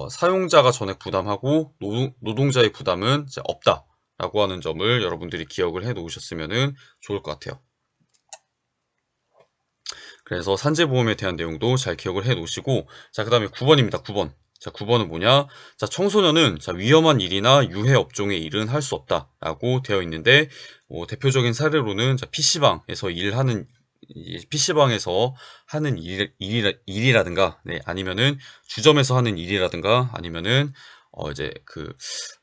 사용자가 전액 부담하고 노동자의 부담은 이제 없다. 라고 하는 점을 여러분들이 기억을 해 놓으셨으면 좋을 것 같아요. 그래서 산재보험에 대한 내용도 잘 기억을 해 놓으시고, 자, 그 다음에 9번입니다. 9번. 자, 9번은 뭐냐? 자, 청소년은 자, 위험한 일이나 유해 업종의 일은 할 수 없다 라고 되어 있는데, 대표적인 사례로는 자, PC방에서 하는 일이라든가, 네, 아니면은 주점에서 하는 일이라든가, 아니면은 이제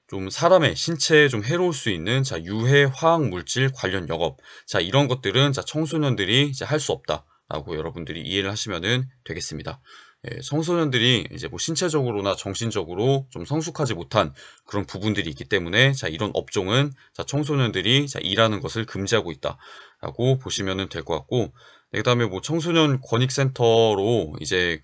좀 사람의 신체에 좀 해로울 수 있는 자, 유해 화학 물질 관련 영업, 자, 이런 것들은 자, 청소년들이 이제 할 수 없다 라고 여러분들이 이해를 하시면 되겠습니다. 예, 청소년들이 이제 뭐 신체적으로나 정신적으로 좀 성숙하지 못한 그런 부분들이 있기 때문에 자, 이런 업종은 자, 청소년들이 자, 일하는 것을 금지하고 있다라고 보시면 될 것 같고, 네, 그다음에 뭐 청소년 권익센터로 이제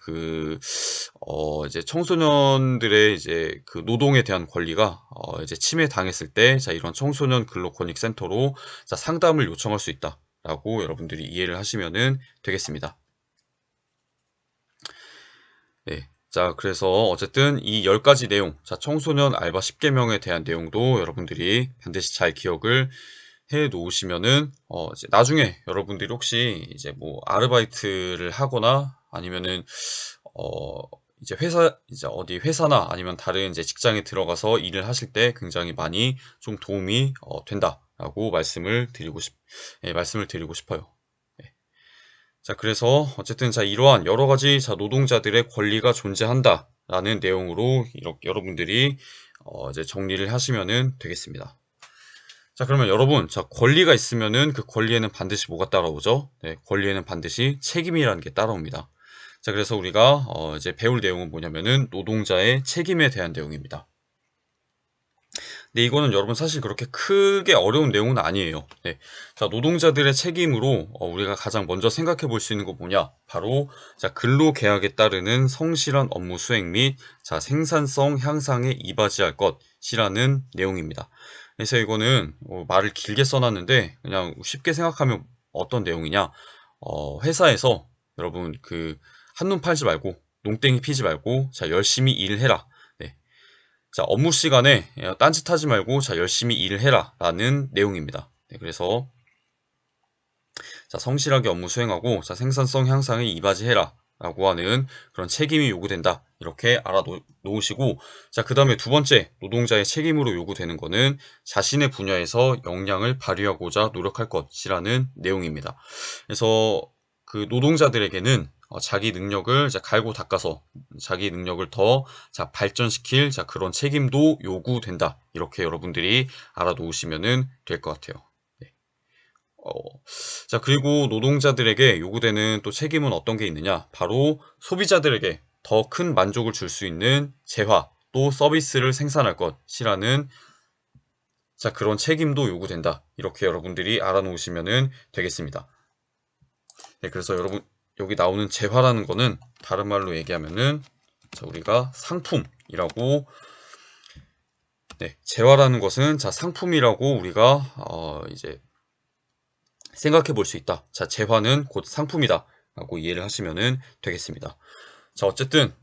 이제 청소년들의 이제 그 노동에 대한 권리가 이제 침해당했을 때 자, 이런 청소년 근로권익센터로 자, 상담을 요청할 수 있다라고 여러분들이 이해를 하시면 되겠습니다. 네. 자, 그래서 어쨌든 이 10가지 내용, 자, 청소년 알바 10개명에 대한 내용도 여러분들이 반드시 잘 기억을 해 놓으시면은, 이제 나중에 여러분들이 혹시 이제 뭐 아르바이트를 하거나 아니면은, 이제 이제 어디 회사나 아니면 다른 이제 직장에 들어가서 일을 하실 때 굉장히 많이 좀 도움이 된다라고 말씀을 드리고 싶어요. 네. 자, 그래서 어쨌든 자, 이러한 여러 가지 자, 노동자들의 권리가 존재한다라는 내용으로 이렇게 여러분들이 이제 정리를 하시면 되겠습니다. 자, 그러면 여러분, 자, 권리가 있으면은 그 권리에는 반드시 뭐가 따라오죠? 네, 권리에는 반드시 책임이라는 게 따라옵니다. 자, 그래서 우리가 이제 배울 내용은 뭐냐면은 노동자의 책임에 대한 내용입니다. 근데 이거는 여러분 사실 그렇게 크게 어려운 내용은 아니에요. 네. 자, 노동자들의 책임으로 우리가 가장 먼저 생각해 볼 수 있는 거 뭐냐? 바로 자, 근로계약에 따르는 성실한 업무 수행 및 자, 생산성 향상에 이바지할 것이라는 내용입니다. 그래서 이거는 말을 길게 써놨는데 그냥 쉽게 생각하면 어떤 내용이냐? 회사에서 여러분 한눈 팔지 말고 농땡이 피지 말고 자, 열심히 일해라. 네. 자, 업무 시간에 딴짓하지 말고 자, 열심히 일을 해라 라는 내용입니다. 네, 그래서 자, 성실하게 업무 수행하고 자, 생산성 향상에 이바지해라 라고 하는 그런 책임이 요구된다. 이렇게 알아놓으시고, 자, 그 다음에 두 번째 노동자의 책임으로 요구되는 거는 자신의 분야에서 역량을 발휘하고자 노력할 것이라는 내용입니다. 그래서 그 노동자들에게는 자기 능력을 갈고 닦아서 자기 능력을 더 발전시킬 그런 책임도 요구된다. 이렇게 여러분들이 알아놓으시면 될 것 같아요. 네. 자, 그리고 노동자들에게 요구되는 또 책임은 어떤 게 있느냐? 바로 소비자들에게 더 큰 만족을 줄 수 있는 재화 또 서비스를 생산할 것이라는 그런 책임도 요구된다. 이렇게 여러분들이 알아놓으시면 되겠습니다. 네, 그래서 여러분 여기 나오는 재화라는 거는 다른 말로 얘기하면은 자, 우리가 상품이라고, 네, 재화라는 것은 자, 상품이라고 우리가 이제 생각해 볼 수 있다. 자, 재화는 곧 상품이다 라고 이해를 하시면 되겠습니다. 자, 어쨌든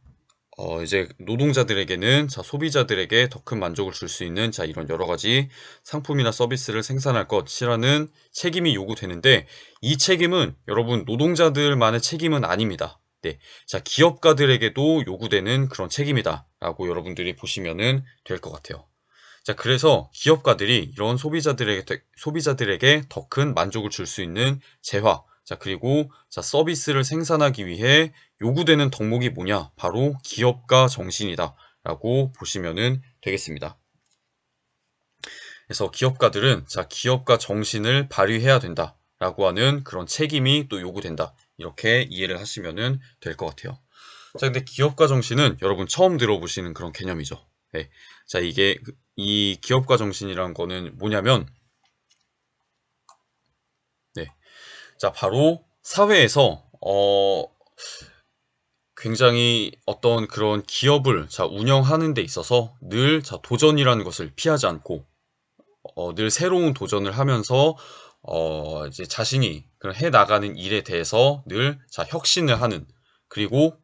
이제 노동자들에게는 자, 소비자들에게 더 큰 만족을 줄 수 있는 자, 이런 여러 가지 상품이나 서비스를 생산할 것이라는 책임이 요구되는데, 이 책임은 여러분 노동자들만의 책임은 아닙니다. 네. 자, 기업가들에게도 요구되는 그런 책임이다 라고 여러분들이 보시면 될 것 같아요. 자, 그래서 기업가들이 이런 소비자들에게 더 큰 만족을 줄 수 있는 재화, 자, 그리고 자, 서비스를 생산하기 위해 요구되는 덕목이 뭐냐? 바로 기업가 정신이다 라고 보시면 되겠습니다. 그래서 기업가들은 자, 기업가 정신을 발휘해야 된다 라고 하는 그런 책임이 또 요구된다. 이렇게 이해를 하시면 될 것 같아요. 자, 근데 기업가 정신은 여러분 처음 들어보시는 그런 개념이죠. 네. 자, 이 기업가 정신이란 거는 뭐냐면, 네. 자, 바로 사회에서 굉장히 어떤 그런 기업을 운영하는 데 있어서 늘 도전이라는 것을 피하지 않고 늘 새로운 도전을 하면서 이제 자신이 해 나가는 일에 대해서 늘 혁신을 하는, 그리고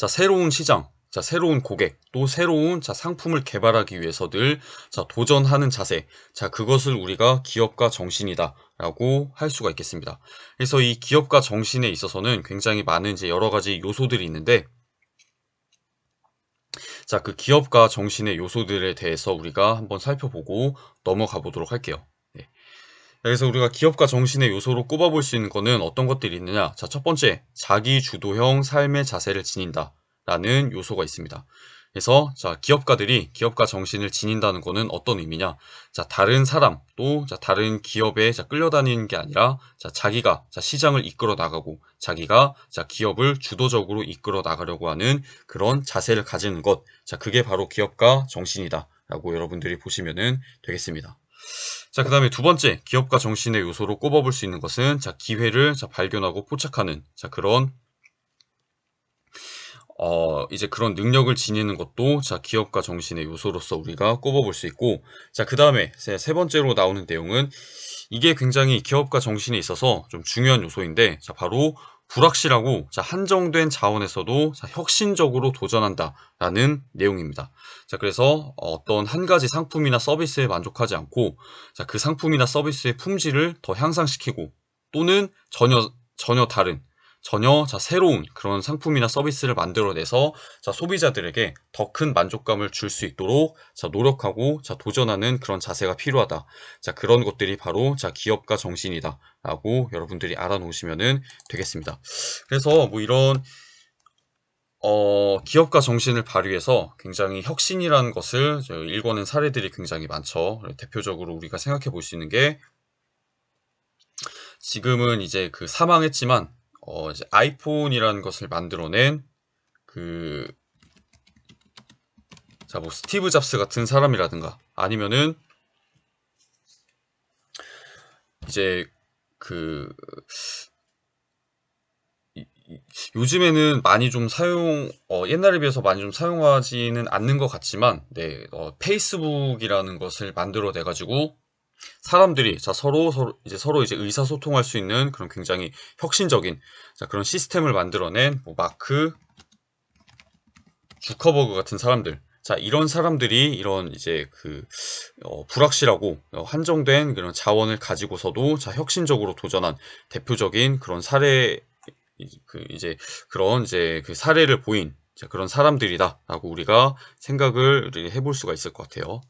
새로운 시장, 자, 새로운 고객, 또 새로운 자, 상품을 개발하기 위해서 늘 자, 도전하는 자세. 자, 그것을 우리가 기업가 정신이다 라고 할 수가 있겠습니다. 그래서 이 기업가 정신에 있어서는 굉장히 많은 이제 여러 가지 요소들이 있는데, 자, 그 기업가 정신의 요소들에 대해서 우리가 한번 살펴보고 넘어가 보도록 할게요. 네. 그래서 우리가 기업가 정신의 요소로 꼽아볼 수 있는 거는 어떤 것들이 있느냐? 자, 첫 번째, 자기 주도형 삶의 자세를 지닌다 라는 요소가 있습니다. 그래서 자, 기업가들이 기업가 정신을 지닌다는 거는 어떤 의미냐? 자, 다른 사람 또 자, 다른 기업에 자, 끌려다니는 게 아니라 자, 자기가 자, 시장을 이끌어 나가고 자기가 자, 기업을 주도적으로 이끌어 나가려고 하는 그런 자세를 가지는 것. 자, 그게 바로 기업가 정신이다 라고 여러분들이 보시면 되겠습니다. 자, 그 다음에 두 번째 기업가 정신의 요소로 꼽아볼 수 있는 것은 자, 기회를 자, 발견하고 포착하는 자, 그런 이제 그런 능력을 지니는 것도 자, 기업가 정신의 요소로서 우리가 꼽아볼 수 있고, 자, 그 다음에 세 번째로 나오는 내용은 이게 굉장히 기업가 정신에 있어서 좀 중요한 요소인데, 자, 바로 불확실하고 자, 한정된 자원에서도 자, 혁신적으로 도전한다라는 내용입니다. 자, 그래서 어떤 한 가지 상품이나 서비스에 만족하지 않고 자, 그 상품이나 서비스의 품질을 더 향상시키고 또는 전혀 다른 전혀 자, 새로운 그런 상품이나 서비스를 만들어내서 자, 소비자들에게 더 큰 만족감을 줄 수 있도록 자, 노력하고 자, 도전하는 그런 자세가 필요하다. 자, 그런 것들이 바로 자, 기업가 정신이다 라고 여러분들이 알아놓으시면 되겠습니다. 그래서 뭐 이런 기업가 정신을 발휘해서 굉장히 혁신이라는 것을 일궈낸 사례들이 굉장히 많죠. 대표적으로 우리가 생각해 볼 수 있는 게 지금은 이제 그 사망했지만 이제 아이폰이라는 것을 만들어낸 자, 뭐 스티브 잡스 같은 사람이라든가 아니면은 이제 요즘에는 많이 좀 옛날에 비해서 많이 좀 사용하지는 않는 것 같지만, 네, 페이스북이라는 것을 만들어내가지고 사람들이 자, 서로 이제 의사소통할 수 있는 그런 굉장히 혁신적인 자, 그런 시스템을 만들어낸 뭐 마크 주커버그 같은 사람들. 자, 이런 사람들이 이런 이제 불확실하고 한정된 그런 자원을 가지고서도 자, 혁신적으로 도전한 대표적인 그런 그런 사례를 보인 자, 그런 사람들이다라고 우리가 생각을 해볼 수가 있을 것 같아요.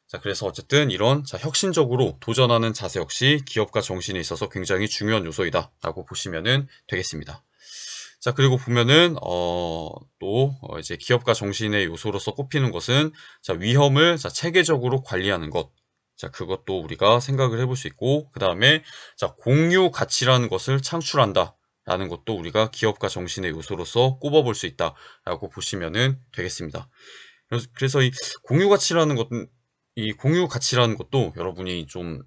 자, 그래서 어쨌든 이런 자, 혁신적으로 도전하는 자세 역시 기업가 정신에 있어서 굉장히 중요한 요소이다라고 보시면 되겠습니다. 자, 그리고 보면은 이제 기업가 정신의 요소로서 꼽히는 것은 자, 위험을 자, 체계적으로 관리하는 것. 자, 그것도 우리가 생각을 해볼 수 있고, 그 다음에 자, 공유 가치라는 것을 창출한다 라는 것도 우리가 기업가 정신의 요소로서 꼽아볼 수 있다라고 보시면 되겠습니다. 그래서 이 공유 가치라는 것도 여러분이 좀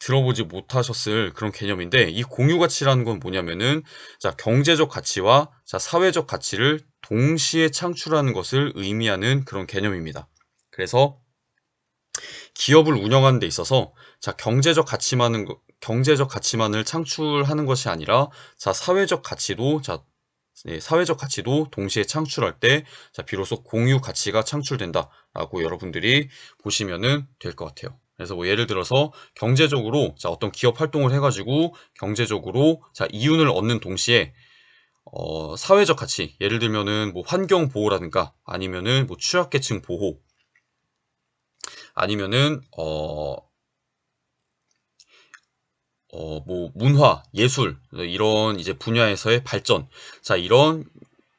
들어보지 못하셨을 그런 개념인데, 이 공유 가치라는 건 뭐냐면은 자, 경제적 가치와 자, 사회적 가치를 동시에 창출하는 것을 의미하는 그런 개념입니다. 그래서 기업을 운영하는 데 있어서 자, 경제적 가치만을 창출하는 것이 아니라 자, 사회적 가치도 동시에 창출할 때 자, 비로소 공유 가치가 창출된다라고 여러분들이 보시면 될 것 같아요. 그래서 뭐 예를 들어서 경제적으로 자, 어떤 기업 활동을 해가지고 경제적으로 자, 이윤을 얻는 동시에 사회적 가치, 예를 들면은 뭐 환경 보호라든가 아니면은 뭐 취약계층 보호, 아니면은 뭐 문화, 예술 이런 이제 분야에서의 발전, 자, 이런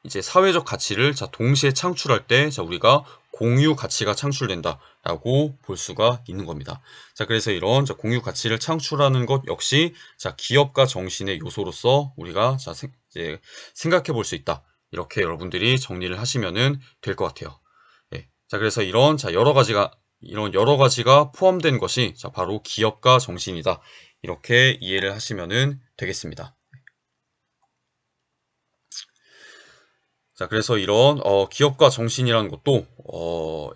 이제 사회적 가치를 자, 동시에 창출할 때 자, 우리가 공유 가치가 창출된다라고 볼 수가 있는 겁니다. 자, 그래서 이런 자, 공유 가치를 창출하는 것 역시 자, 기업가 정신의 요소로서 우리가 자, 이제 생각해 볼 수 있다. 이렇게 여러분들이 정리를 하시면 될 것 같아요. 네. 자, 그래서 이런 여러 가지가 포함된 것이 자, 바로 기업가 정신이다. 이렇게 이해를 하시면 되겠습니다. 자, 그래서 이런 기업가 정신이라는 것도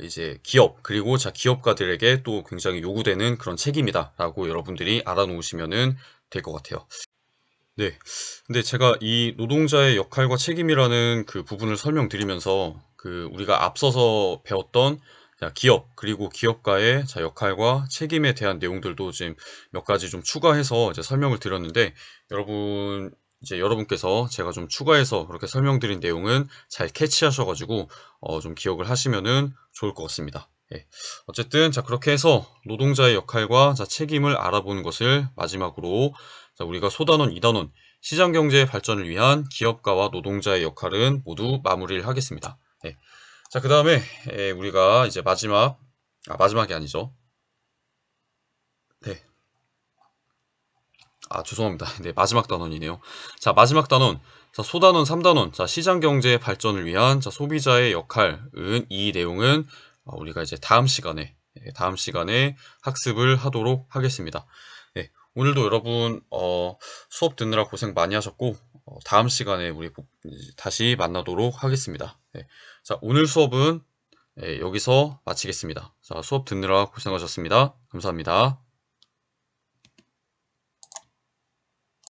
이제 기업 그리고 자, 기업가들에게 또 굉장히 요구되는 그런 책임이다라고 여러분들이 알아놓으시면 될 것 같아요. 네. 근데 제가 이 노동자의 역할과 책임이라는 그 부분을 설명드리면서 우리가 앞서서 배웠던 기업, 그리고 기업가의 역할과 책임에 대한 내용들도 지금 몇 가지 좀 추가해서 이제 설명을 드렸는데, 여러분께서 제가 좀 추가해서 그렇게 설명드린 내용은 잘 캐치하셔가지고 좀 기억을 하시면은 좋을 것 같습니다. 예. 어쨌든 그렇게 해서 노동자의 역할과 책임을 알아보는 것을 마지막으로 우리가 소단원, 이단원 시장경제의 발전을 위한 기업가와 노동자의 역할은 모두 마무리를 하겠습니다. 예. 그 다음에 우리가 이제 마지막이 아니죠. 네. 죄송합니다. 네, 마지막 단원이네요. 마지막 단원. 소단원, 3단원. 시장경제의 발전을 위한 소비자의 역할은, 이 내용은 우리가 이제 다음 시간에 학습을 하도록 하겠습니다. 네, 오늘도 여러분 수업 듣느라 고생 많이 하셨고, 다음 시간에 우리 다시 만나도록 하겠습니다. 네, 오늘 수업은 여기서 마치겠습니다. 수업 듣느라 고생하셨습니다. 감사합니다.